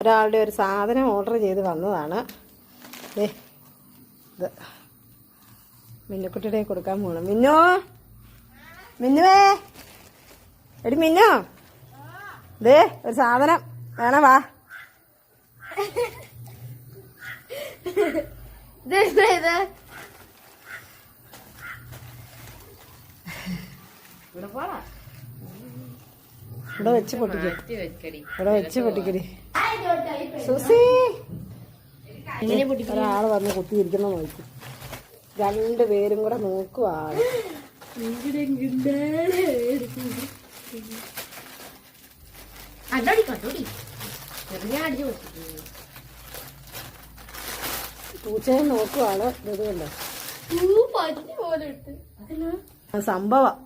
ഒരാളുടെ ഒരു സാധനം ഓർഡർ ചെയ്ത് വന്നതാണ്. ഇത് മിന്നുക്കുട്ടിയുടെ കൊടുക്കാൻ പോകണം. മിന്നുവേ എടി മിന്നു, ഇതേ ഒരു സാധനം വേണം, വാ. ഇവിടെ വെച്ച് പൊട്ടിക്കടി സുസി. ഒരാള് വന്ന് കുത്തിയിരിക്കുന്ന നോക്കി, രണ്ടുപേരും കൂടെ നോക്കുവാണ്. പൂച്ചയെ നോക്കുവാണ്. ഇതുകൊണ്ട് സംഭവം